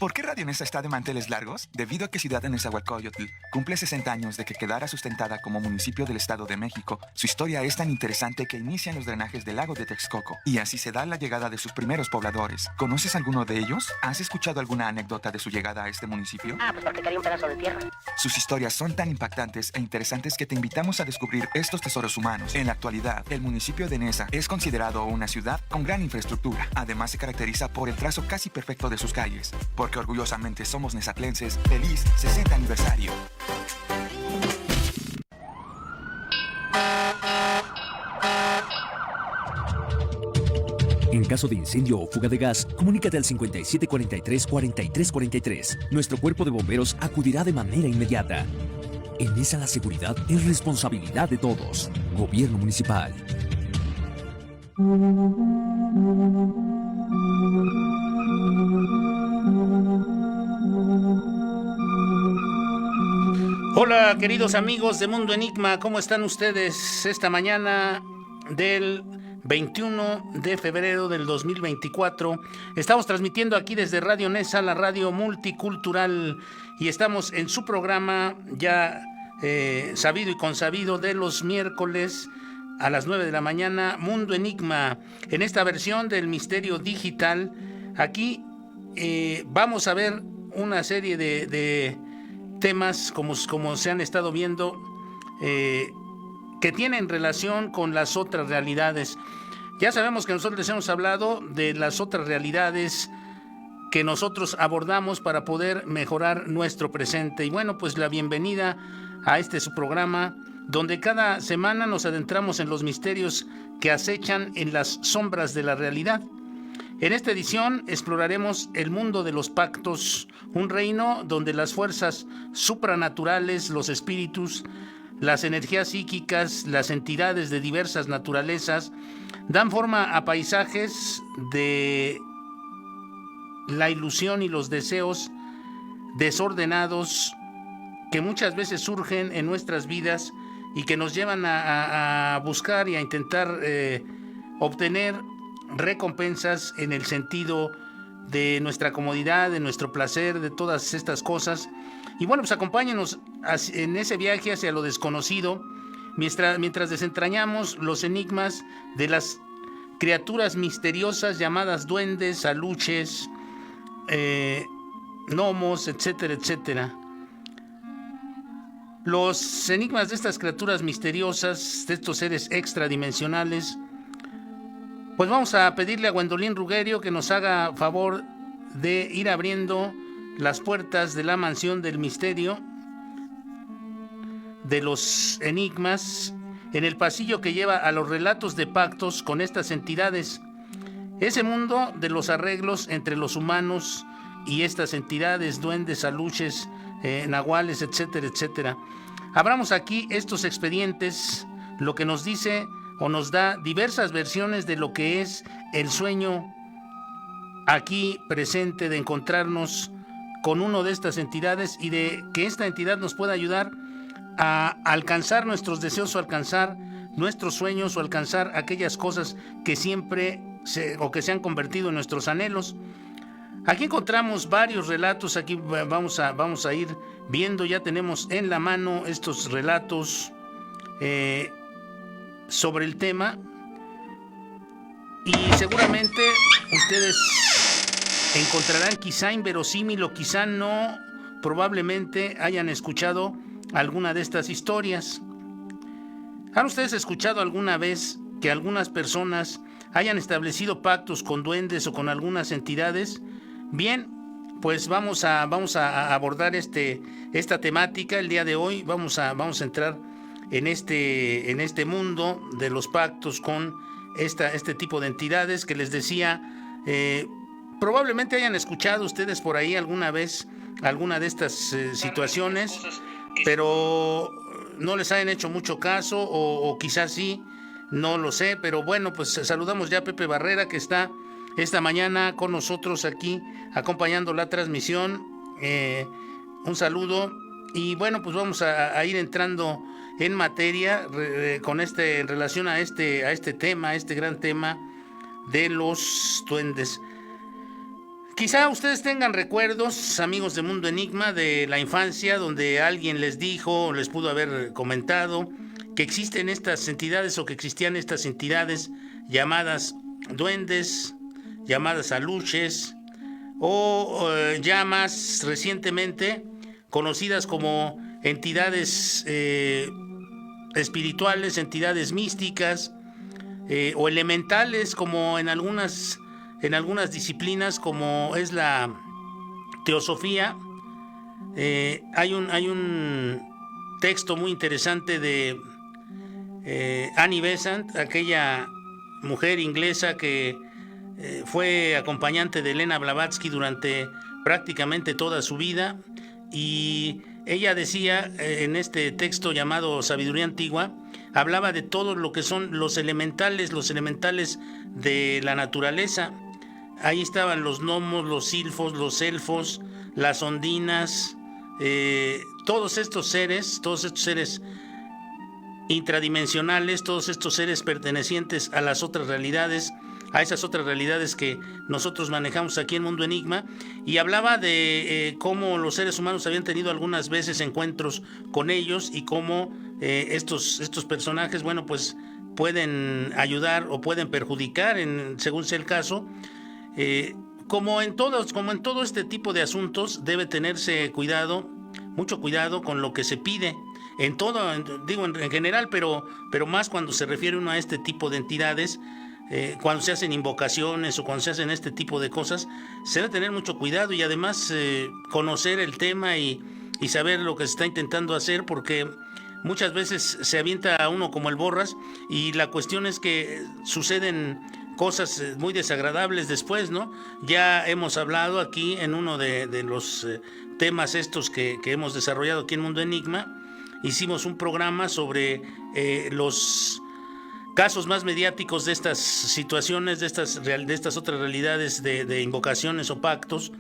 ¿Por qué Radio Nesa está de manteles largos? Debido a que Ciudad de Nezahualcóyotl cumple 60 años de que quedara sustentada como municipio del Estado de México, su historia es tan interesante que inicia en los drenajes del lago de Texcoco, y así se da la llegada de sus primeros pobladores. ¿Conoces alguno de ellos? ¿Has escuchado alguna anécdota de su llegada a este municipio? Pues porque quería un pedazo de tierra. Sus historias son tan impactantes e interesantes que te invitamos a descubrir estos tesoros humanos. En la actualidad, el municipio de Nesa es considerado una ciudad con gran infraestructura. Además, se caracteriza por el trazo casi perfecto de sus calles. Porque orgullosamente somos nezatlenses. ¡Feliz 60 aniversario! En caso de incendio o fuga de gas, comunícate al 5743-4343. Nuestro cuerpo de bomberos acudirá de manera inmediata. En esa la seguridad es responsabilidad de todos. Gobierno Municipal. Hola, queridos amigos de Mundo Enigma, ¿cómo están ustedes esta mañana del 21 de febrero del 2024? Estamos transmitiendo aquí desde Radio Nesa, la radio multicultural, y estamos en su programa ya sabido y consabido de los miércoles a las 9 de la mañana, Mundo Enigma. En esta versión del Misterio Digital, aquí vamos a ver una serie de temas como se han estado viendo que tienen relación con las otras realidades. Ya sabemos que nosotros les hemos hablado de las otras realidades que nosotros abordamos para poder mejorar nuestro presente. Y bueno, pues la bienvenida a su programa, donde cada semana nos adentramos en los misterios que acechan en las sombras de la realidad. En esta edición exploraremos el mundo de los pactos, un reino donde las fuerzas supranaturales, los espíritus, las energías psíquicas, las entidades de diversas naturalezas, dan forma a paisajes de la ilusión y los deseos desordenados que muchas veces surgen en nuestras vidas y que nos llevan a buscar y a intentar obtener recompensas en el sentido de nuestra comodidad, de nuestro placer, de todas estas cosas. Y bueno, pues acompáñenos en ese viaje hacia lo desconocido, mientras desentrañamos los enigmas de las criaturas misteriosas llamadas duendes, aluches, gnomos, etcétera, etcétera. Los enigmas de estas criaturas misteriosas, de estos seres extradimensionales, pues vamos a pedirle a Gwendolyn Rugerio que nos haga favor de ir abriendo las puertas de la mansión del misterio, de los enigmas, en el pasillo que lleva a los relatos de pactos con estas entidades. Ese mundo de los arreglos entre los humanos y estas entidades, duendes, aluches, nahuales, etcétera, etcétera. Abramos aquí estos expedientes, lo que nos dice o nos da diversas versiones de lo que es el sueño aquí presente de encontrarnos con uno de estas entidades y de que esta entidad nos pueda ayudar a alcanzar nuestros deseos o alcanzar nuestros sueños o alcanzar aquellas cosas que siempre se han convertido en nuestros anhelos. Aquí encontramos varios relatos, aquí vamos a ir viendo, ya tenemos en la mano estos relatos sobre el tema, y seguramente ustedes encontrarán quizá inverosímil o quizá no, probablemente hayan escuchado alguna de estas historias. ¿Han ustedes escuchado alguna vez que algunas personas hayan establecido pactos con duendes o con algunas entidades? Bien, pues vamos a abordar esta temática el día de hoy. Vamos a entrar en este mundo de los pactos con este tipo de entidades que les decía. Probablemente hayan escuchado ustedes por ahí alguna vez alguna de estas situaciones, pero no les hayan hecho mucho caso o quizás sí, no lo sé. Pero bueno, pues saludamos ya a Pepe Barrera, que está esta mañana con nosotros aquí acompañando la transmisión. Un saludo. Y bueno, pues vamos a ir entrando en materia en relación a este tema, a este gran tema de los duendes. Quizá ustedes tengan recuerdos, amigos de Mundo Enigma, de la infancia, donde alguien les dijo, o les pudo haber comentado, que existen estas entidades o que existían estas entidades llamadas duendes, llamadas aluches, o ya más recientemente conocidas como entidades espirituales, entidades místicas, o elementales, como en algunas disciplinas, como es la teosofía. Hay un texto muy interesante de Annie Besant, aquella mujer inglesa que fue acompañante de Elena Blavatsky durante prácticamente toda su vida, y ella decía en este texto llamado Sabiduría Antigua, hablaba de todo lo que son los elementales de la naturaleza. Ahí estaban los gnomos, los silfos, los elfos, las ondinas, todos estos seres intradimensionales, todos estos seres pertenecientes a las otras realidades, a esas otras realidades que nosotros manejamos aquí en Mundo Enigma, y hablaba de cómo los seres humanos habían tenido algunas veces encuentros con ellos y cómo estos personajes, bueno, pues pueden ayudar o pueden perjudicar, según sea el caso. Como en todo este tipo de asuntos, debe tenerse cuidado, mucho cuidado con lo que se pide. En todo, digo en general, pero más cuando se refiere uno a este tipo de entidades, cuando se hacen invocaciones o cuando se hacen este tipo de cosas, se debe tener mucho cuidado y además conocer el tema y saber lo que se está intentando hacer, porque muchas veces se avienta a uno como el borras y la cuestión es que suceden cosas muy desagradables después, ¿no? Ya hemos hablado aquí en uno de los temas estos que hemos desarrollado aquí en Mundo Enigma. Hicimos un programa sobre los casos más mediáticos de estas situaciones, de estas otras realidades de invocaciones o pactos,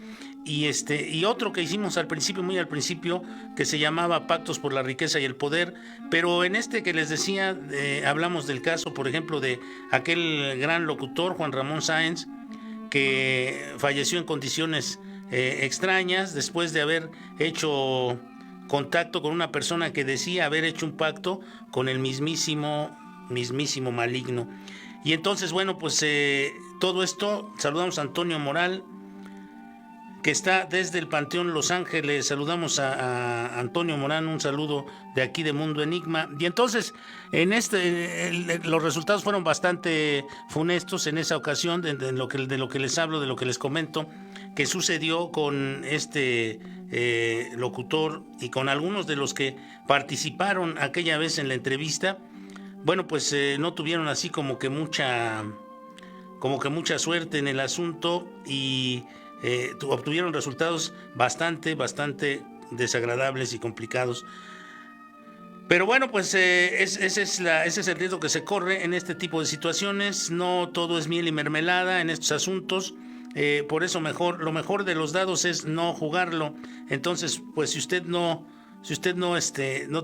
y otro que hicimos muy al principio, que se llamaba Pactos por la Riqueza y el Poder. Pero en este que les decía, hablamos del caso, por ejemplo, de aquel gran locutor, Juan Ramón Sáenz, que falleció en condiciones extrañas después de haber hecho contacto con una persona que decía haber hecho un pacto con el mismísimo maligno. Y entonces, bueno, pues todo esto, saludamos a Antonio Moral, que está desde el Panteón Los Ángeles. Saludamos a Antonio Morán, un saludo de aquí de Mundo Enigma. Y entonces, los resultados fueron bastante funestos en esa ocasión, de lo que les hablo, de lo que les comento, que sucedió con este locutor y con algunos de los que participaron aquella vez en la entrevista. Bueno, pues no tuvieron así como que mucha suerte en el asunto y obtuvieron resultados bastante desagradables y complicados. Pero bueno, pues ese es el riesgo que se corre en este tipo de situaciones. No todo es miel y mermelada en estos asuntos. Por eso lo mejor de los dados es no jugarlo. Entonces, pues si usted no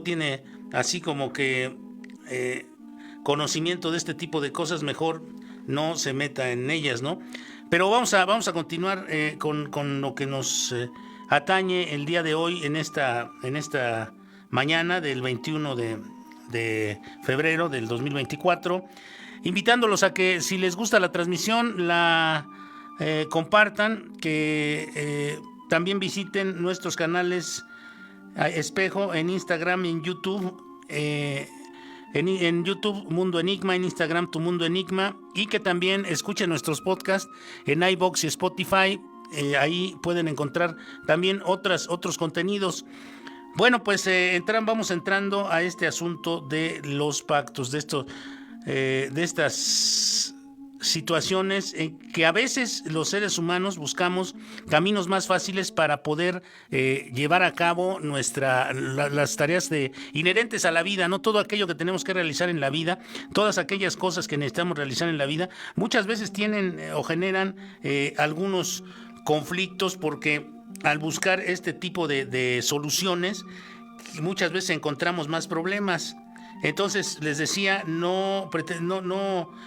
tiene así como que conocimiento de este tipo de cosas, mejor no se meta en ellas, ¿no? Pero vamos a continuar con lo que nos atañe el día de hoy en esta mañana del 21 de febrero del 2024, invitándolos a que, si les gusta la transmisión, la compartan, que también visiten nuestros canales Espejo en Instagram y en YouTube. En YouTube Mundo Enigma, en Instagram Tu Mundo Enigma, y que también escuchen nuestros podcasts en iVoox y Spotify. Ahí pueden encontrar también otros contenidos. Bueno, pues vamos entrando a este asunto de los pactos, de estas situaciones en que a veces los seres humanos buscamos caminos más fáciles para poder llevar a cabo las tareas inherentes a la vida, no todo aquello que tenemos que realizar en la vida, todas aquellas cosas que necesitamos realizar en la vida, muchas veces tienen o generan algunos conflictos, porque al buscar este tipo de soluciones muchas veces encontramos más problemas. Entonces les decía, no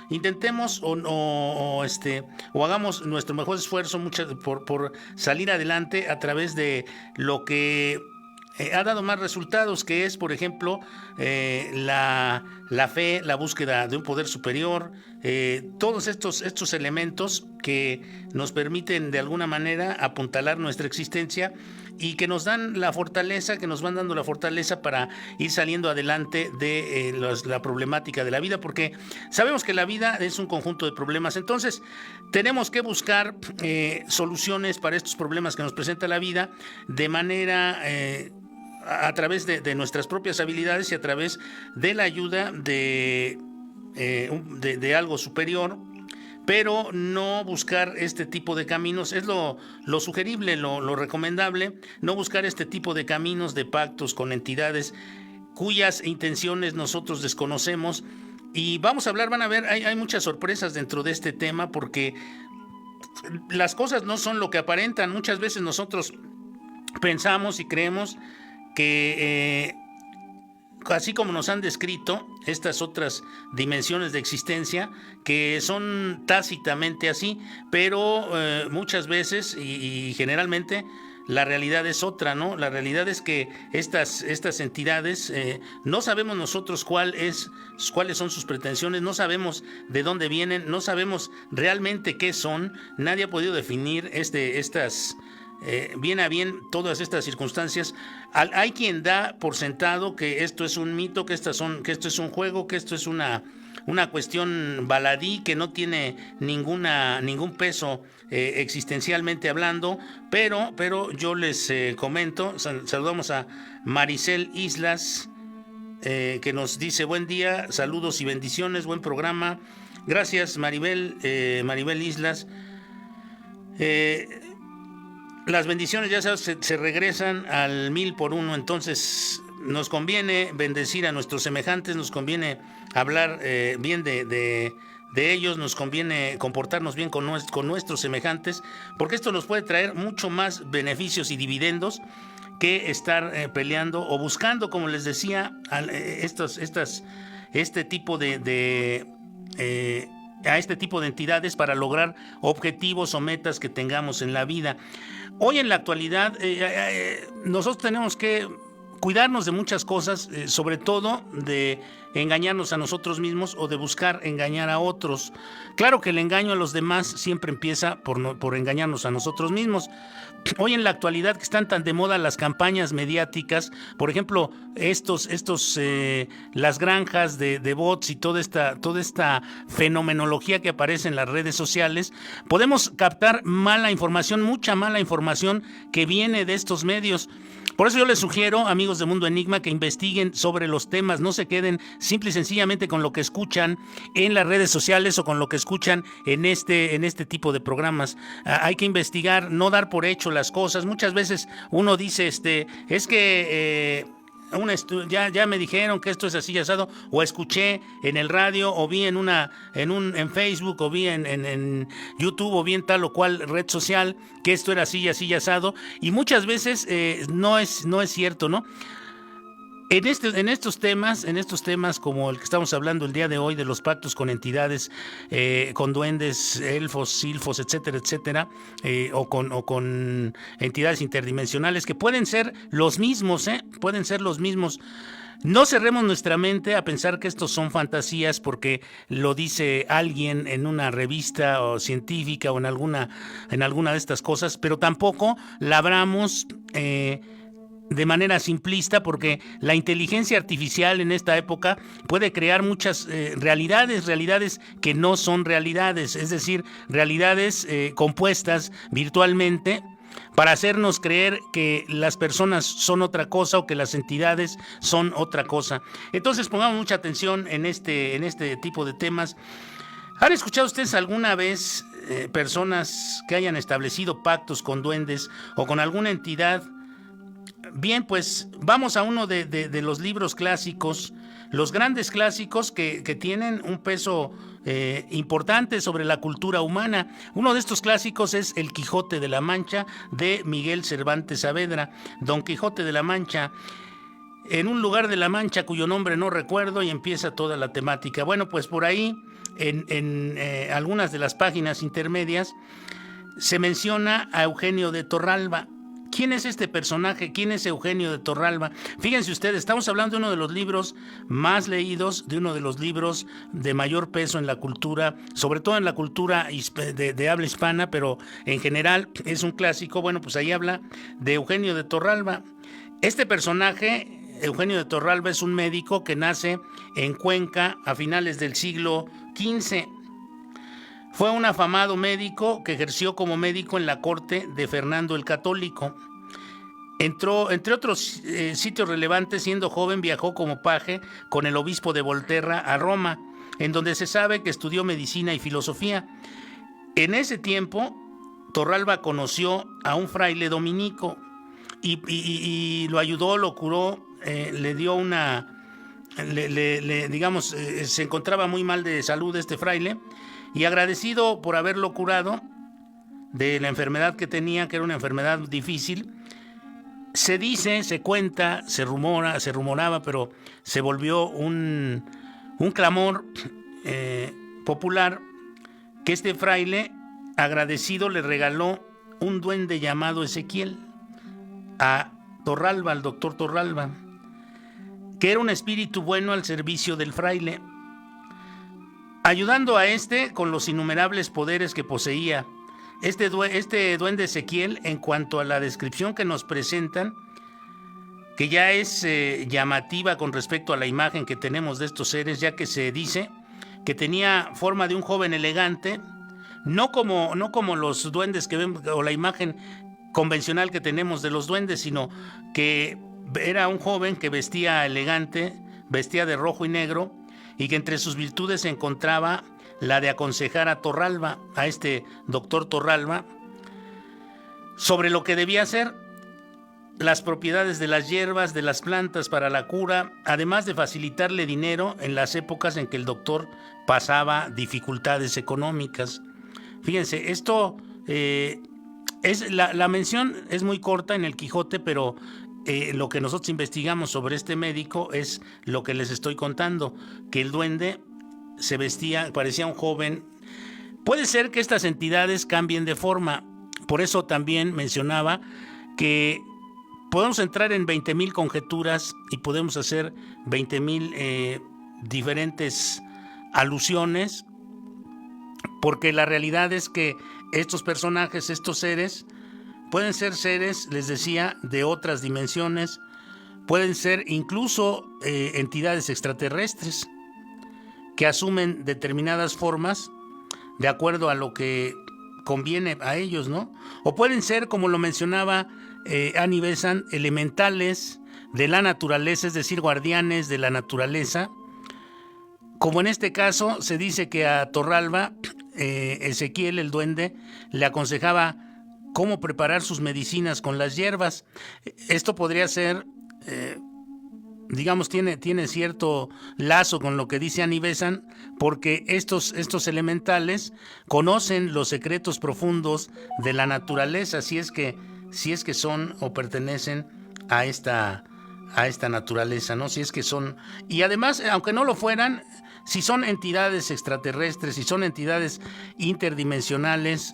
intentemos o hagamos nuestro mejor esfuerzo por salir adelante a través de lo que ha dado más resultados, que es, por ejemplo, la fe, la búsqueda de un poder superior, todos estos elementos que nos permiten de alguna manera apuntalar nuestra existencia y que nos dan la fortaleza, que nos van dando la fortaleza para ir saliendo adelante de la problemática de la vida, porque sabemos que la vida es un conjunto de problemas. Entonces tenemos que buscar soluciones para estos problemas que nos presenta la vida de manera a través de nuestras propias habilidades y a través de la ayuda de algo superior, pero no buscar este tipo de caminos. Es lo sugerible, lo recomendable, no buscar este tipo de caminos, de pactos con entidades cuyas intenciones nosotros desconocemos. Y vamos a hablar, van a ver, hay muchas sorpresas dentro de este tema, porque las cosas no son lo que aparentan. Muchas veces nosotros pensamos y creemos que así como nos han descrito estas otras dimensiones de existencia, que son tácitamente así, pero muchas veces y generalmente la realidad es otra, ¿no? La realidad es que estas entidades, no sabemos nosotros cuáles son sus pretensiones, no sabemos de dónde vienen, no sabemos realmente qué son. Nadie ha podido definir bien a bien todas estas circunstancias. Hay quien da por sentado que esto es un mito, que esto es un juego, que esto es una cuestión baladí, que no tiene ningún peso existencialmente hablando, pero yo les comento, saludamos a Maricel Islas, que nos dice: buen día, saludos y bendiciones, buen programa. Gracias, Maribel Islas. Las bendiciones, ya sabes, se regresan al 1000 por uno. Entonces nos conviene bendecir a nuestros semejantes, nos conviene hablar bien de ellos, nos conviene comportarnos bien con nuestros semejantes, porque esto nos puede traer mucho más beneficios y dividendos que estar peleando o buscando, como les decía, este tipo a este tipo de entidades para lograr objetivos o metas que tengamos en la vida. Hoy en la actualidad nosotros tenemos que cuidarnos de muchas cosas, sobre todo de engañarnos a nosotros mismos o de buscar engañar a otros. Claro que el engaño a los demás siempre empieza por engañarnos a nosotros mismos. Hoy en la actualidad, que están tan de moda las campañas mediáticas, por ejemplo, las granjas de bots y toda esta fenomenología que aparece en las redes sociales, podemos captar mucha mala información que viene de estos medios. Por eso yo les sugiero, amigos de Mundo Enigma, que investiguen sobre los temas, no se queden simple y sencillamente con lo que escuchan en las redes sociales o con lo que escuchan en este tipo de programas. Hay que investigar, no dar por hecho las cosas. Muchas veces uno dice, es que ya me dijeron que esto es así asado, o escuché en el radio, o vi en Facebook, o vi en YouTube, o vi en tal o cual red social que esto era así asado, y muchas veces no es cierto, ¿no? En estos temas como el que estamos hablando el día de hoy, de los pactos con entidades, con duendes, elfos, silfos, etcétera, o con entidades interdimensionales que pueden ser los mismos, No cerremos nuestra mente a pensar que estos son fantasías porque lo dice alguien en una revista o científica o en alguna de estas cosas, pero tampoco la abramos de manera simplista, porque la inteligencia artificial en esta época puede crear muchas realidades que no son realidades, es decir, realidades compuestas virtualmente para hacernos creer que las personas son otra cosa o que las entidades son otra cosa. Entonces pongamos mucha atención en este tipo de temas. ¿Han escuchado ustedes alguna vez personas que hayan establecido pactos con duendes o con alguna entidad? Bien, pues vamos a uno de los libros clásicos, los grandes clásicos que tienen un peso importante sobre la cultura humana. Uno de estos clásicos es El Quijote de la Mancha, de Miguel Cervantes Saavedra. Don Quijote de la Mancha. en un lugar de La Mancha cuyo nombre no recuerdo, y empieza toda la temática. Bueno, pues por ahí, en algunas de las páginas intermedias, se menciona a Eugenio de Torralba. ¿Quién es este personaje? ¿Quién es Eugenio de Torralba? Fíjense ustedes, estamos hablando de uno de los libros más leídos, de uno de los libros de mayor peso en la cultura, sobre todo en la cultura de habla hispana, pero en general es un clásico. Bueno, pues ahí habla de Eugenio de Torralba. Este personaje, Eugenio de Torralba, es un médico que nace en Cuenca a finales del siglo XV. Fue un afamado médico que ejerció como médico en la corte de Fernando el Católico. Entró, entre otros sitios relevantes, siendo joven viajó como paje con el obispo de Volterra a Roma, en donde se sabe que estudió medicina y filosofía. En ese tiempo, Torralba conoció a un fraile dominico y lo ayudó, lo curó, le dio digamos, se encontraba muy mal de salud este fraile, y agradecido por haberlo curado de la enfermedad que tenía, que era una enfermedad difícil, se dice, se cuenta, se rumoraba, pero se volvió un clamor popular, que este fraile, agradecido, le regaló un duende llamado Ezequiel a Torralba, al doctor Torralba, que era un espíritu bueno al servicio del fraile, ayudando a con los innumerables poderes que poseía. Este duende Ezequiel, en cuanto a la descripción que nos presentan, que ya es llamativa con respecto a la imagen que tenemos de estos seres, ya que se dice que tenía forma de un joven elegante, no como los duendes que vemos, o la imagen convencional que tenemos de los duendes, sino que era un joven que vestía elegante, vestía de rojo y negro, y que entre sus virtudes se encontraba la de aconsejar a Torralba, a este doctor Torralba, sobre lo que debía hacer, las propiedades de las hierbas, de las plantas para la cura, además de facilitarle dinero en las épocas en que el doctor pasaba dificultades económicas. Fíjense, esto la mención es muy corta en el Quijote, pero lo que nosotros investigamos sobre este médico es lo que les estoy contando, que el duende se vestía, parecía un joven. Puede ser que estas entidades cambien de forma, por eso también mencionaba que podemos entrar en 20,000 conjeturas y podemos hacer 20,000 diferentes alusiones, porque la realidad es que estos personajes, estos seres, pueden ser seres, les decía, de otras dimensiones, pueden ser incluso entidades extraterrestres que asumen determinadas formas de acuerdo a lo que conviene a ellos, ¿no? O pueden ser, como lo mencionaba Annie Besant, elementales de la naturaleza, es decir, guardianes de la naturaleza, como en este caso se dice que a Torralba, Ezequiel, el duende, le aconsejaba cómo preparar sus medicinas con las hierbas. Esto podría ser, digamos, tiene cierto lazo con lo que dice Annie Besant, porque estos elementales conocen los secretos profundos de la naturaleza, si es que son o pertenecen a esta naturaleza, ¿no? Si es que son, y además, aunque no lo fueran, si son entidades extraterrestres, si son entidades interdimensionales,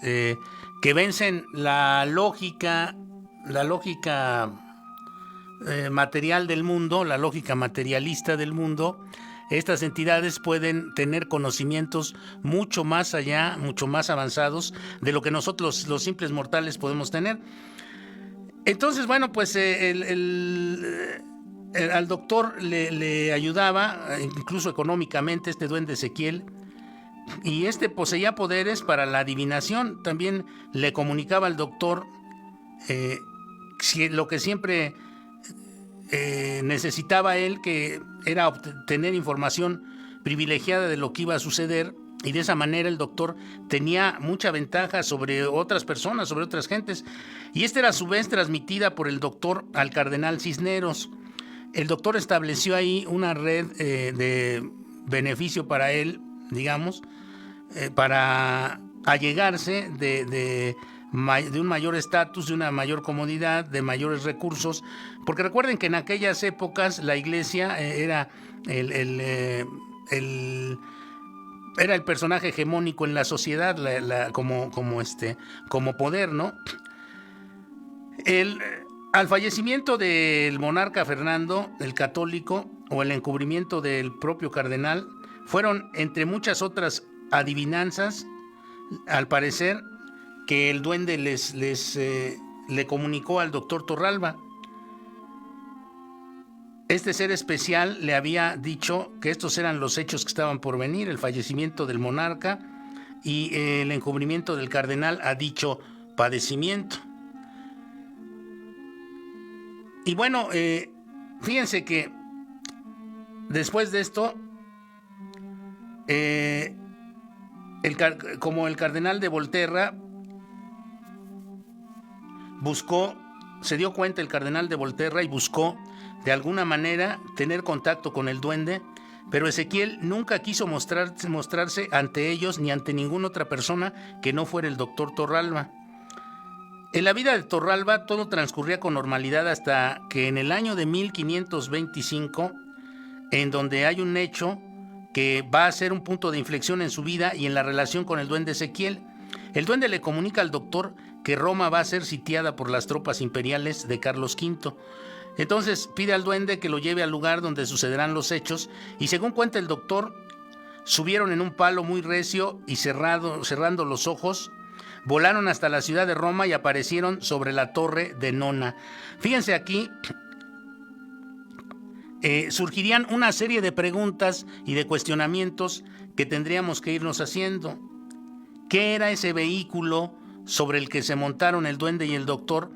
que vencen la lógica material del mundo, la lógica materialista del mundo, estas entidades pueden tener conocimientos mucho más allá, mucho más avanzados de lo que nosotros los simples mortales podemos tener. Entonces, bueno, pues al doctor le ayudaba, incluso económicamente, este duende Ezequiel, y poseía poderes para la adivinación. También le comunicaba al doctor lo que siempre necesitaba él, que era obtener información privilegiada de lo que iba a suceder, y de esa manera el doctor tenía mucha ventaja sobre otras personas, sobre otras gentes, y esta era a su vez transmitida por el doctor al cardenal Cisneros. El doctor estableció ahí una red de beneficio para él, digamos, para allegarse de de un mayor estatus, de una mayor comodidad, de mayores recursos, porque recuerden que en aquellas épocas la iglesia era era el personaje hegemónico en la sociedad, como poder, ¿no? Al fallecimiento del monarca Fernando, el católico, o el encubrimiento del propio cardenal, fueron, entre muchas otras adivinanzas, al parecer, que el duende le comunicó al doctor Torralba. Este ser especial le había dicho que estos eran los hechos que estaban por venir, el fallecimiento del monarca y el encubrimiento del cardenal a dicho padecimiento. Y bueno, fíjense que después de esto, como el cardenal de Volterra se dio cuenta el cardenal de Volterra y buscó de alguna manera tener contacto con el duende, pero Ezequiel nunca quiso mostrarse ante ellos ni ante ninguna otra persona que no fuera el doctor Torralba. En la vida de Torralba todo transcurría con normalidad hasta que en el año de 1525, en donde hay un hecho que va a ser un punto de inflexión en su vida y en la relación con el duende Ezequiel. El duende le comunica al doctor que Roma va a ser sitiada por las tropas imperiales de Carlos V. Entonces pide al duende que lo lleve al lugar donde sucederán los hechos y, según cuenta el doctor, subieron en un palo muy recio y cerrando los ojos, volaron hasta la ciudad de Roma y aparecieron sobre la torre de Nona. Fíjense aquí, surgirían una serie de preguntas y de cuestionamientos que tendríamos que irnos haciendo. ¿Qué era ese vehículo sobre el que se montaron el duende y el doctor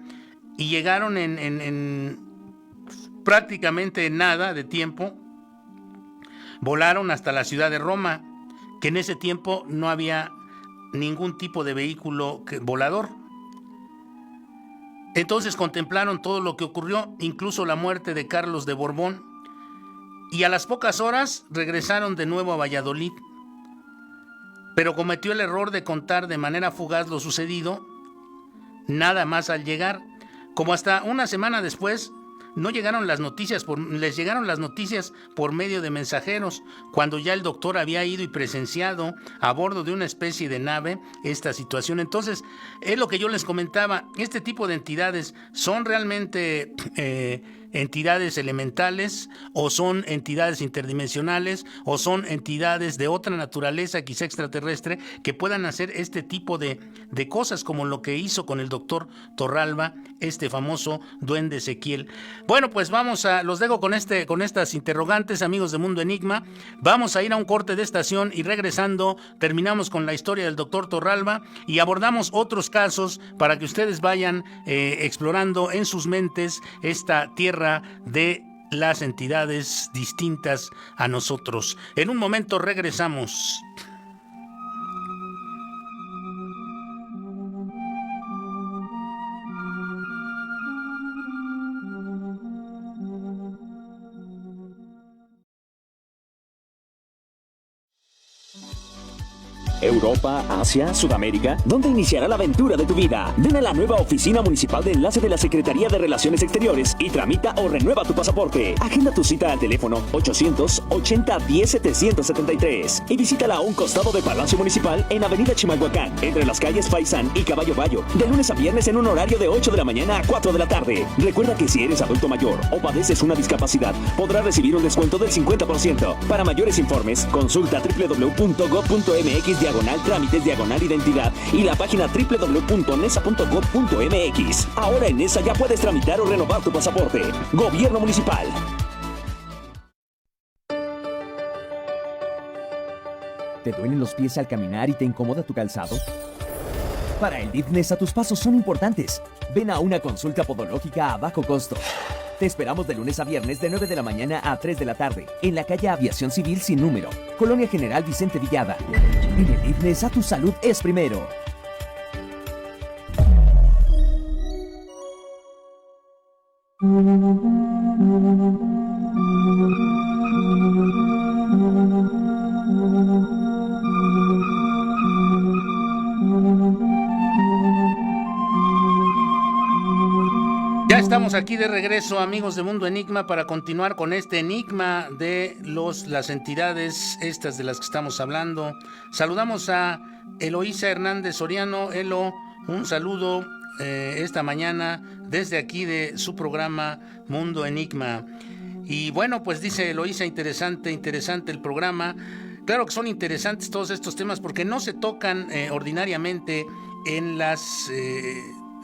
y llegaron en prácticamente nada de tiempo? Volaron hasta la ciudad de Roma, que en ese tiempo no había ningún tipo de vehículo volador. Entonces contemplaron todo lo que ocurrió, incluso la muerte de Carlos de Borbón, y a las pocas horas regresaron de nuevo a Valladolid. Pero cometió el error de contar de manera fugaz lo sucedido, nada más al llegar, como hasta una semana después les llegaron las noticias por medio de mensajeros, cuando ya el doctor había ido y presenciado a bordo de una especie de nave esta situación. Entonces, es lo que yo les comentaba, este tipo de entidades son realmente entidades elementales, o son entidades interdimensionales, o son entidades de otra naturaleza, quizá extraterrestre, que puedan hacer este tipo de cosas, como lo que hizo con el doctor Torralba, este famoso duende Ezequiel. Bueno, pues los dejo con estas interrogantes, amigos de Mundo Enigma. Vamos a ir a un corte de estación y regresando terminamos con la historia del doctor Torralba y abordamos otros casos para que ustedes vayan explorando en sus mentes esta tierra de las entidades distintas a nosotros. En un momento regresamos. Europa, Asia, Sudamérica, ¿dónde iniciará la aventura de tu vida? Ven a la nueva Oficina Municipal de Enlace de la Secretaría de Relaciones Exteriores y tramita o renueva tu pasaporte. Agenda tu cita al teléfono 800-80-10-773 y visítala a un costado de Palacio Municipal en Avenida Chimalhuacán, entre las calles Faisán y Caballo Bayo, de lunes a viernes en un horario de 8 de la mañana a 4 de la tarde. Recuerda que si eres adulto mayor o padeces una discapacidad, podrás recibir un descuento del 50%. Para mayores informes, consulta www.gov.mx/trámites/identidad y la página www.nesa.gov.mx. Ahora en NESA ya puedes tramitar o renovar tu pasaporte. Gobierno Municipal. ¿Te duelen los pies al caminar y te incomoda tu calzado? Para el DIF NESA tus pasos son importantes. Ven a una consulta podológica a bajo costo. Te esperamos de lunes a viernes de 9 de la mañana a 3 de la tarde en la calle Aviación Civil sin número, Colonia General Vicente Villada. En el DIF NESA tu salud es primero. Ya estamos aquí de regreso, amigos de Mundo Enigma, para continuar con este enigma de las entidades estas de las que estamos hablando. Saludamos a Eloísa Hernández Soriano. Elo, un saludo esta mañana desde aquí de su programa Mundo Enigma. Y bueno, pues dice Eloísa, interesante el programa. Claro que son interesantes todos estos temas porque no se tocan ordinariamente en las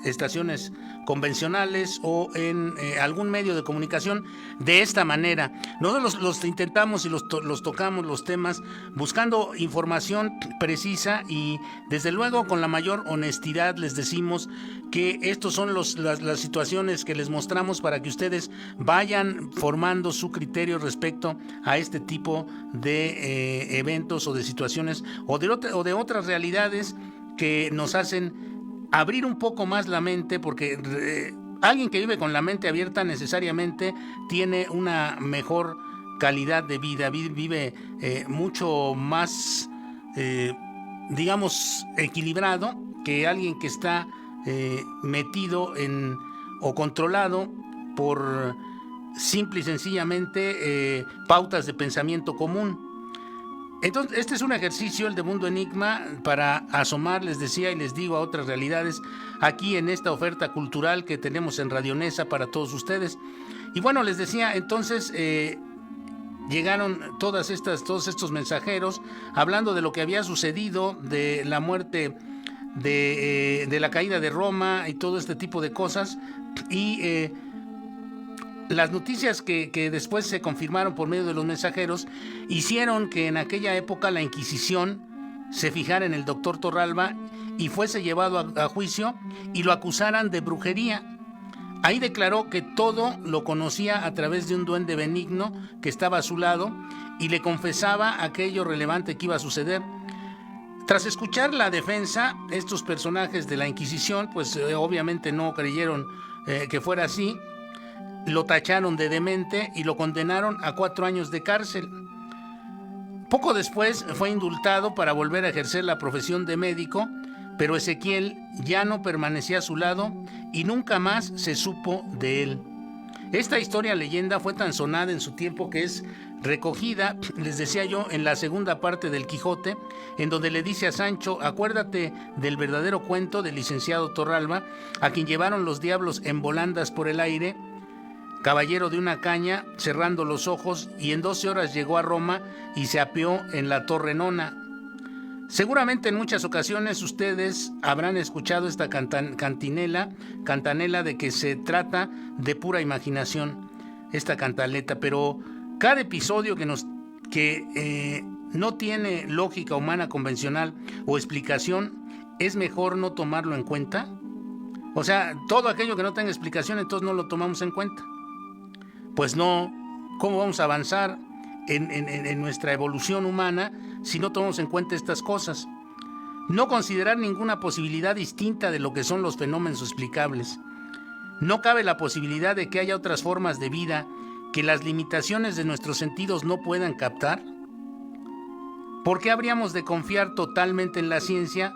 estaciones convencionales o en algún medio de comunicación de esta manera. Nosotros los intentamos y los tocamos los temas buscando información precisa y desde luego con la mayor honestidad les decimos que estos son las situaciones que les mostramos para que ustedes vayan formando su criterio respecto a este tipo de eventos o de situaciones o de otras realidades que nos hacen abrir un poco más la mente, porque alguien que vive con la mente abierta necesariamente tiene una mejor calidad de vida, vive mucho más, digamos, equilibrado que alguien que está metido o controlado por simple y sencillamente pautas de pensamiento común. Entonces, este es un ejercicio, el de Mundo Enigma, para asomar, les decía y les digo, a otras realidades aquí en esta oferta cultural que tenemos en Radio Nesa para todos ustedes. Y bueno, les decía, entonces llegaron todos estos mensajeros hablando de lo que había sucedido, de la muerte, de la caída de Roma y todo este tipo de cosas. Y las noticias que después se confirmaron por medio de los mensajeros hicieron que en aquella época la Inquisición se fijara en el doctor Torralba y fuese llevado a juicio y lo acusaran de brujería. Ahí declaró que todo lo conocía a través de un duende benigno que estaba a su lado y le confesaba aquello relevante que iba a suceder. Tras escuchar la defensa, estos personajes de la Inquisición, pues obviamente no creyeron que fuera así. Lo tacharon de demente y lo condenaron a 4 años de cárcel. Poco después fue indultado para volver a ejercer la profesión de médico, pero Ezequiel ya no permanecía a su lado y nunca más se supo de él. Esta leyenda fue tan sonada en su tiempo que es recogida, les decía yo, en la segunda parte del Quijote, en donde le dice a Sancho: acuérdate del verdadero cuento del licenciado Torralba, a quien llevaron los diablos en volandas por el aire, caballero de una caña, cerrando los ojos, y en 12 horas llegó a Roma y se apeó en la Torre Nona. Seguramente en muchas ocasiones ustedes habrán escuchado esta cantanela de que se trata de pura imaginación, esta cantaleta, pero cada episodio que no tiene lógica humana convencional o explicación, es mejor no tomarlo en cuenta. O sea, todo aquello que no tenga explicación, entonces no lo tomamos en cuenta. Pues no, ¿cómo vamos a avanzar en nuestra evolución humana si no tomamos en cuenta estas cosas? No considerar ninguna posibilidad distinta de lo que son los fenómenos explicables. No cabe la posibilidad de que haya otras formas de vida que las limitaciones de nuestros sentidos no puedan captar. ¿Por qué habríamos de confiar totalmente en la ciencia?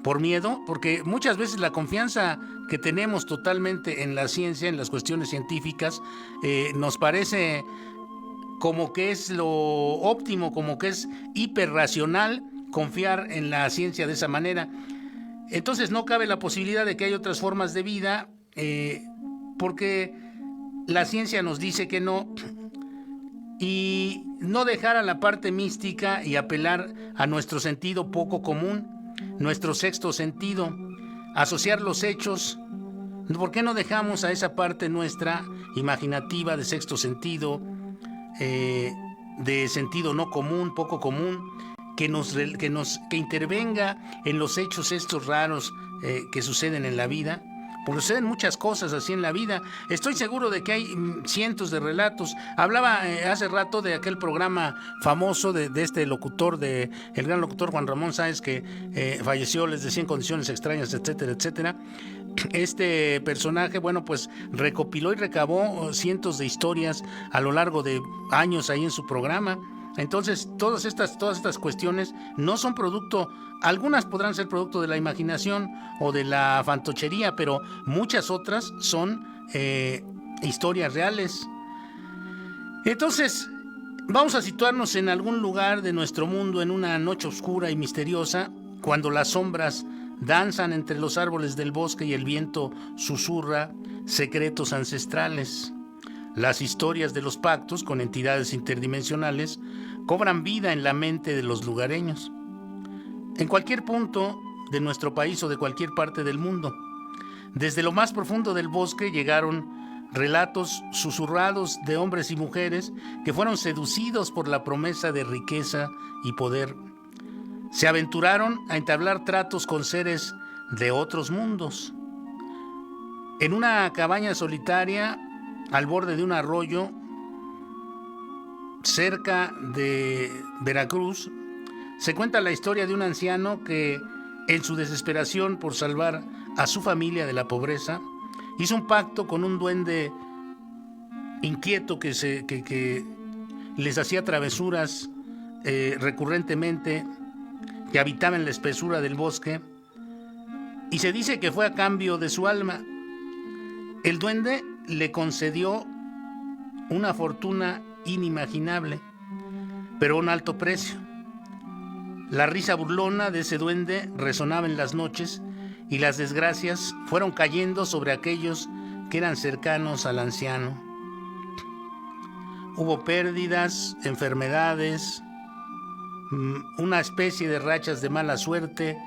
¿Por miedo? Porque muchas veces la confianza que tenemos totalmente en la ciencia, en las cuestiones científicas, nos parece como que es lo óptimo, como que es hiperracional confiar en la ciencia de esa manera. Entonces no cabe la posibilidad de que haya otras formas de vida, porque la ciencia nos dice que no, y no dejar a la parte mística y apelar a nuestro sentido poco común, nuestro sexto sentido, asociar los hechos. ¿Por qué no dejamos a esa parte nuestra imaginativa de sexto sentido, de sentido no común, poco común, que intervenga en los hechos estos raros que suceden en la vida? Porque suceden muchas cosas así en la vida. Estoy seguro de que hay cientos de relatos. Hablaba hace rato de aquel programa famoso de este locutor, el gran locutor Juan Ramón Sáenz, que falleció, les decía, en condiciones extrañas, etcétera, etcétera. Este personaje, bueno, pues recopiló y recabó cientos de historias a lo largo de años ahí en su programa. Entonces, todas estas cuestiones no son producto, algunas podrán ser producto de la imaginación o de la fantochería, pero muchas otras son historias reales. Entonces, vamos a situarnos en algún lugar de nuestro mundo en una noche oscura y misteriosa, cuando las sombras danzan entre los árboles del bosque y el viento susurra secretos ancestrales. Las historias de los pactos con entidades interdimensionales cobran vida en la mente de los lugareños. En cualquier punto de nuestro país o de cualquier parte del mundo, desde lo más profundo del bosque llegaron relatos susurrados de hombres y mujeres que fueron seducidos por la promesa de riqueza y poder. Se aventuraron a entablar tratos con seres de otros mundos. En una cabaña solitaria, al borde de un arroyo, cerca de Veracruz, se cuenta la historia de un anciano que, en su desesperación por salvar a su familia de la pobreza, hizo un pacto con un duende inquieto que les hacía travesuras recurrentemente, que habitaba en la espesura del bosque, y se dice que fue a cambio de su alma. El duende le concedió una fortuna inimaginable, pero a un alto precio. La risa burlona de ese duende resonaba en las noches y las desgracias fueron cayendo sobre aquellos que eran cercanos al anciano. Hubo pérdidas, enfermedades, una especie de rachas de mala suerte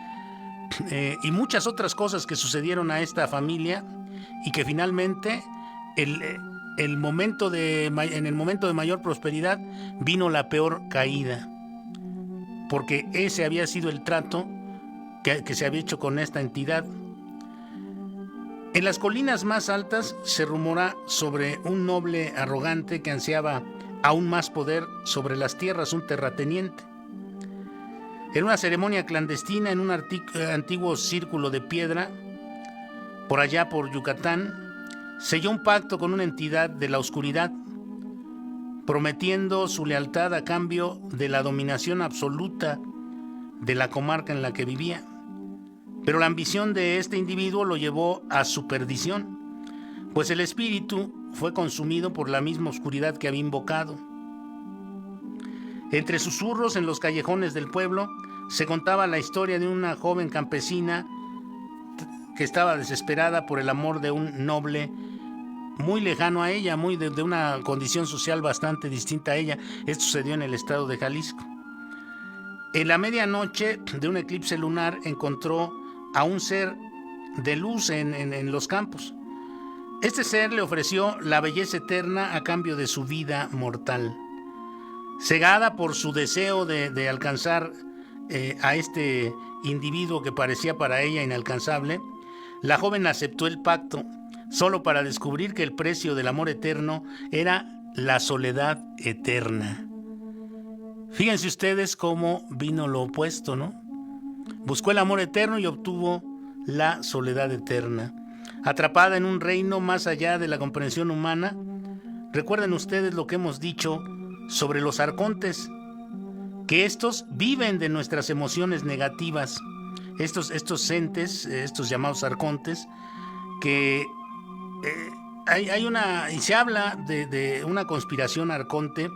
y muchas otras cosas que sucedieron a esta familia y que finalmente en el momento de mayor prosperidad vino la peor caída, porque ese había sido el trato que se había hecho con esta entidad. En las colinas más altas se rumora sobre un noble arrogante que ansiaba aún más poder sobre las tierras, un terrateniente. En una ceremonia clandestina en un antiguo círculo de piedra, por allá por Yucatán, selló un pacto con una entidad de la oscuridad, prometiendo su lealtad a cambio de la dominación absoluta de la comarca en la que vivía. Pero la ambición de este individuo lo llevó a su perdición, pues el espíritu fue consumido por la misma oscuridad que había invocado. Entre susurros en los callejones del pueblo se contaba la historia de una joven campesina que estaba desesperada por el amor de un noble muy lejano a ella, de una condición social bastante distinta a ella. Esto sucedió en el estado de Jalisco. En la medianoche de un eclipse lunar encontró a un ser de luz en los campos. Este ser le ofreció la belleza eterna a cambio de su vida mortal. Cegada por su deseo de alcanzar a este individuo que parecía para ella inalcanzable, la joven aceptó el pacto, solo para descubrir que el precio del amor eterno era la soledad eterna. Fíjense ustedes cómo vino lo opuesto, ¿no? Buscó el amor eterno y obtuvo la soledad eterna. Atrapada en un reino más allá de la comprensión humana, recuerden ustedes lo que hemos dicho sobre los arcontes, que estos viven de nuestras emociones negativas. Estos entes, estos llamados arcontes, que y se habla de una conspiración arconte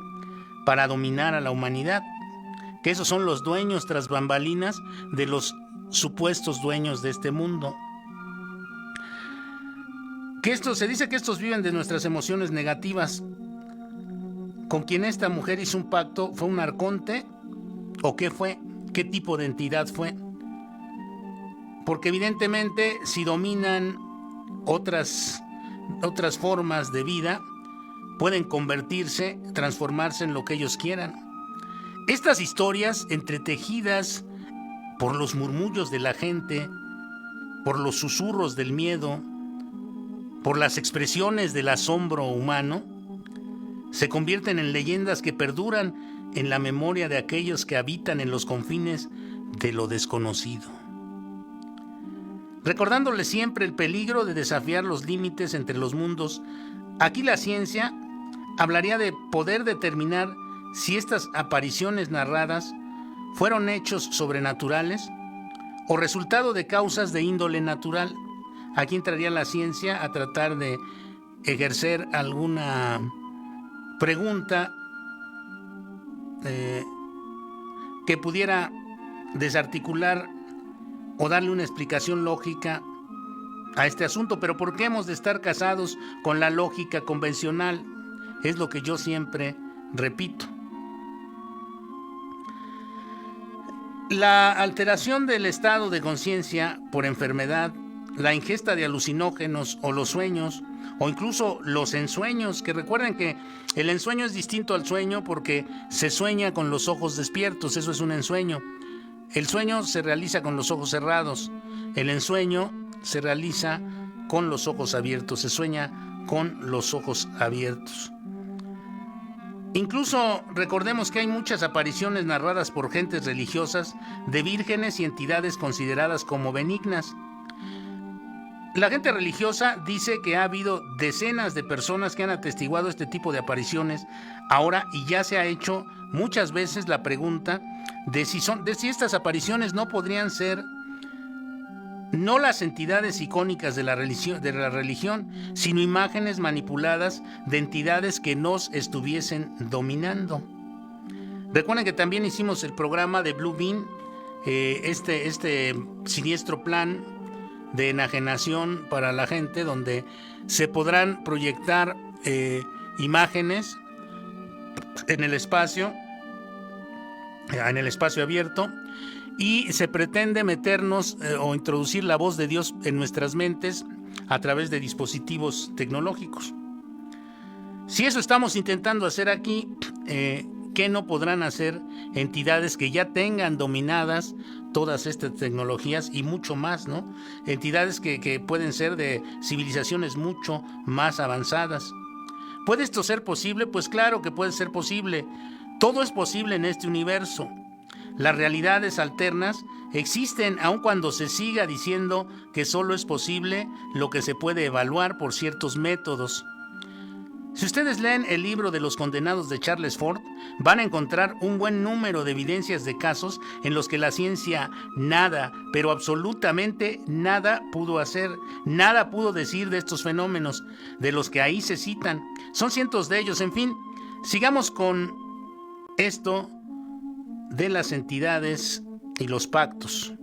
para dominar a la humanidad, que esos son los dueños tras bambalinas de los supuestos dueños de este mundo. Se dice que estos viven de nuestras emociones negativas. ¿Con quien esta mujer hizo un pacto? ¿Fue un arconte? ¿O qué fue? ¿Qué tipo de entidad fue? Porque evidentemente si dominan otras formas de vida, pueden convertirse, transformarse en lo que ellos quieran. Estas historias, entretejidas por los murmullos de la gente, por los susurros del miedo, por las expresiones del asombro humano, se convierten en leyendas que perduran en la memoria de aquellos que habitan en los confines de lo desconocido. Recordándole siempre el peligro de desafiar los límites entre los mundos, aquí la ciencia hablaría de poder determinar si estas apariciones narradas fueron hechos sobrenaturales o resultado de causas de índole natural. Aquí entraría la ciencia a tratar de ejercer alguna pregunta que pudiera desarticular o darle una explicación lógica a este asunto. Pero ¿por qué hemos de estar casados con la lógica convencional? Es lo que yo siempre repito. La alteración del estado de conciencia por enfermedad, la ingesta de alucinógenos o los sueños, o incluso los ensueños, que recuerden que el ensueño es distinto al sueño porque se sueña con los ojos despiertos, eso es un ensueño. El sueño se realiza con los ojos cerrados, el ensueño se realiza con los ojos abiertos, se sueña con los ojos abiertos. Incluso recordemos que hay muchas apariciones narradas por gentes religiosas de vírgenes y entidades consideradas como benignas. La gente religiosa dice que ha habido decenas de personas que han atestiguado este tipo de apariciones ahora, y ya se ha hecho muchas veces la pregunta de si estas apariciones no podrían ser no las entidades icónicas de la religión, sino imágenes manipuladas de entidades que nos estuviesen dominando. Recuerden que también hicimos el programa de Blue Beam, este siniestro plan de enajenación para la gente, donde se podrán proyectar imágenes en el espacio abierto, y se pretende meternos o introducir la voz de Dios en nuestras mentes a través de dispositivos tecnológicos. Si eso estamos intentando hacer aquí, ¿qué no podrán hacer entidades que ya tengan dominadas todas estas tecnologías y mucho más, ¿no? Entidades que pueden ser de civilizaciones mucho más avanzadas. ¿Puede esto ser posible? Pues claro que puede ser posible. Todo es posible en este universo. Las realidades alternas existen aun cuando se siga diciendo que solo es posible lo que se puede evaluar por ciertos métodos. Si ustedes leen el libro de los condenados de Charles Fort, van a encontrar un buen número de evidencias de casos en los que la ciencia nada, pero absolutamente nada pudo hacer, nada pudo decir de estos fenómenos, de los que ahí se citan. Son cientos de ellos. En fin, sigamos con esto de las entidades y los pactos.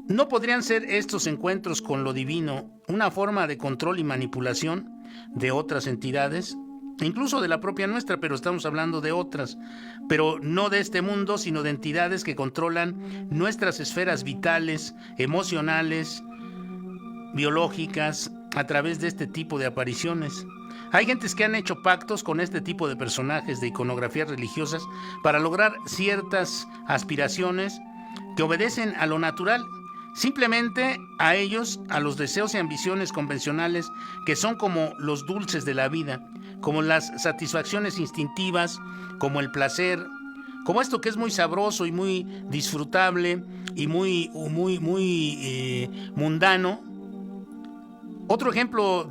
¿No podrían ser estos encuentros con lo divino una forma de control y manipulación de otras entidades? Incluso de la propia nuestra, pero estamos hablando de otras, pero no de este mundo, sino de entidades que controlan nuestras esferas vitales, emocionales, biológicas, a través de este tipo de apariciones. Hay gentes que han hecho pactos con este tipo de personajes de iconografías religiosas para lograr ciertas aspiraciones que obedecen a lo natural, simplemente a ellos, a los deseos y ambiciones convencionales que son como los dulces de la vida, como las satisfacciones instintivas, como el placer, como esto que es muy sabroso y muy disfrutable y muy mundano. Otro ejemplo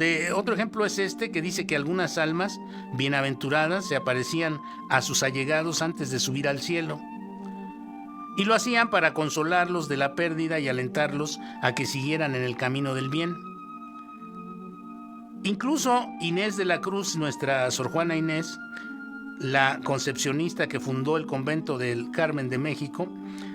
es este, que dice que algunas almas bienaventuradas se aparecían a sus allegados antes de subir al cielo, y lo hacían para consolarlos de la pérdida y alentarlos a que siguieran en el camino del bien. Incluso Inés de la Cruz, nuestra Sor Juana Inés, la concepcionista que fundó el convento del Carmen de México,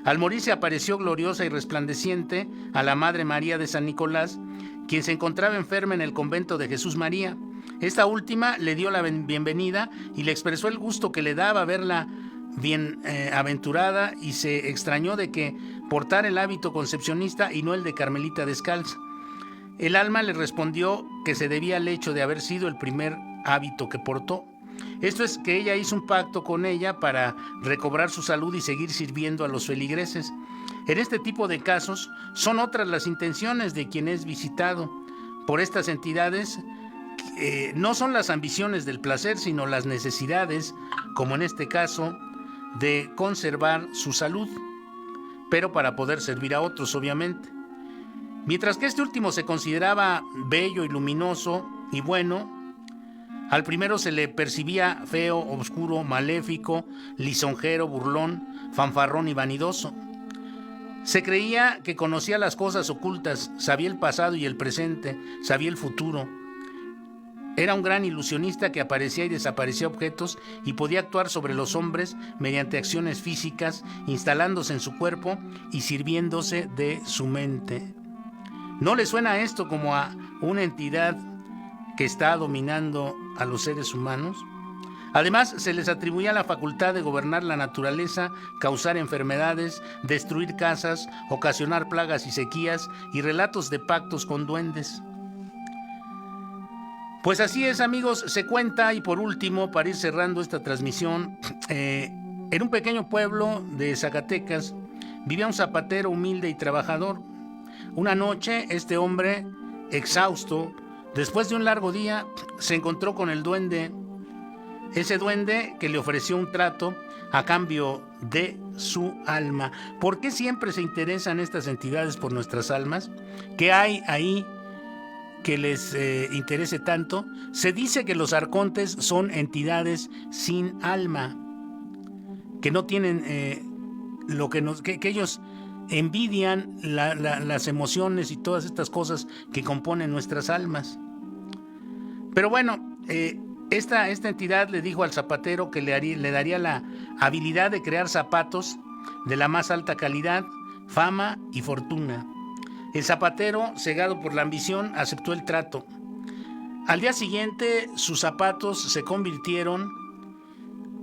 al morir se apareció gloriosa y resplandeciente a la Madre María de San Nicolás, quien se encontraba enferma en el convento de Jesús María. Esta última le dio la bienvenida y le expresó el gusto que le daba verla bienaventurada, y se extrañó de que portara el hábito concepcionista y no el de Carmelita descalza. El alma le respondió que se debía al hecho de haber sido el primer hábito que portó. Esto es, que ella hizo un pacto con ella para recobrar su salud y seguir sirviendo a los feligreses. En este tipo de casos son otras las intenciones de quien es visitado por estas entidades. No son las ambiciones del placer, sino las necesidades, como en este caso, de conservar su salud, pero para poder servir a otros, obviamente. Mientras que este último se consideraba bello y luminoso y bueno, Al primero se le percibía feo, oscuro, maléfico, lisonjero, burlón, fanfarrón y vanidoso. Se creía que conocía las cosas ocultas, sabía el pasado y el presente, sabía el futuro. Era un gran ilusionista que aparecía y desaparecía objetos y podía actuar sobre los hombres mediante acciones físicas, instalándose en su cuerpo y sirviéndose de su mente. ¿No le suena esto como a una entidad que está dominando a los seres humanos? Además, se les atribuía la facultad de gobernar la naturaleza, causar enfermedades, destruir casas, ocasionar plagas y sequías, y relatos de pactos con duendes. Pues así es, amigos, se cuenta. Y por último, para ir cerrando esta transmisión, en un pequeño pueblo de Zacatecas vivía un zapatero humilde y trabajador. Una noche, este hombre, exhausto, después de un largo día, se encontró con el duende. Ese duende que le ofreció un trato a cambio de su alma. ¿Por qué siempre se interesan estas entidades por nuestras almas? ¿Qué hay ahí que les interese tanto? Se dice que los arcontes son entidades sin alma, que no tienen que ellos envidian las emociones y todas estas cosas que componen nuestras almas. Pero bueno, esta entidad le dijo al zapatero que le daría la habilidad de crear zapatos de la más alta calidad, fama y fortuna. El zapatero, cegado por la ambición, aceptó el trato. Al día siguiente, sus zapatos se convirtieron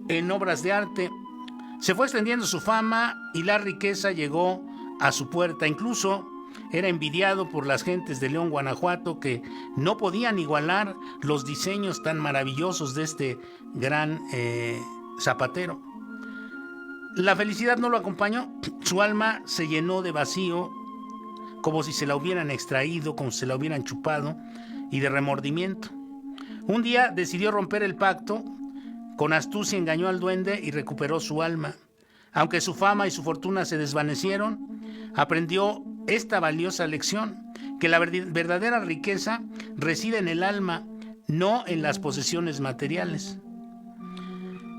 en obras de arte. Se fue extendiendo su fama y la riqueza llegó a su puerta. Incluso era envidiado por las gentes de León, Guanajuato, que no podían igualar los diseños tan maravillosos de este gran zapatero. La felicidad no lo acompañó. Su alma se llenó de vacío, como si se la hubieran extraído, como si se la hubieran chupado, y de remordimiento. Un día decidió romper el pacto. Con astucia engañó al duende y recuperó su alma. Aunque su fama y su fortuna se desvanecieron, aprendió esta valiosa lección, que la verdadera riqueza reside en el alma, no en las posesiones materiales.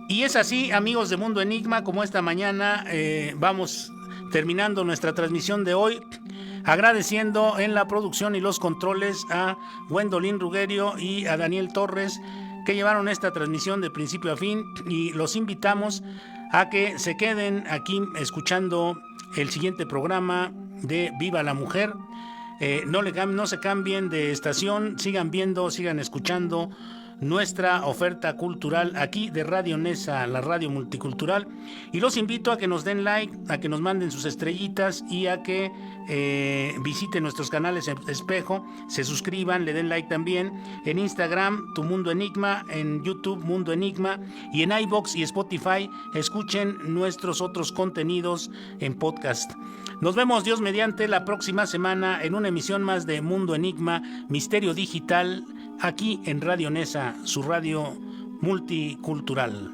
Y es así, amigos de Mundo Enigma, como esta mañana vamos terminando nuestra transmisión de hoy, agradeciendo en la producción y los controles a Gwendolyn Rugerio y a Daniel Torres, que llevaron esta transmisión de principio a fin, y los invitamos a que se queden aquí escuchando el siguiente programa de Viva la Mujer. No se cambien de estación, sigan viendo, sigan escuchando nuestra oferta cultural aquí de Radio Nesa, la radio multicultural, y los invito a que nos den like, a que nos manden sus estrellitas y a que visiten nuestros canales en Espejo, se suscriban, le den like también en Instagram, Tu Mundo Enigma, en YouTube, Mundo Enigma, y en iVoox y Spotify escuchen nuestros otros contenidos en podcast. Nos vemos, Dios mediante, la próxima semana en una emisión más de Mundo Enigma, Misterio Digital, aquí en Radio Nesa, su radio multicultural.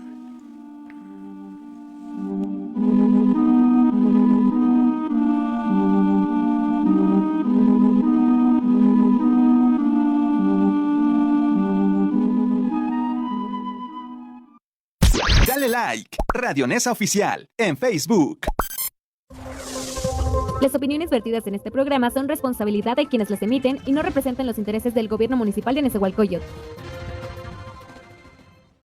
Dale like, Radio Nesa Oficial, en Facebook. Las opiniones vertidas en este programa son responsabilidad de quienes las emiten y no representan los intereses del Gobierno Municipal de Nezahualcóyotl.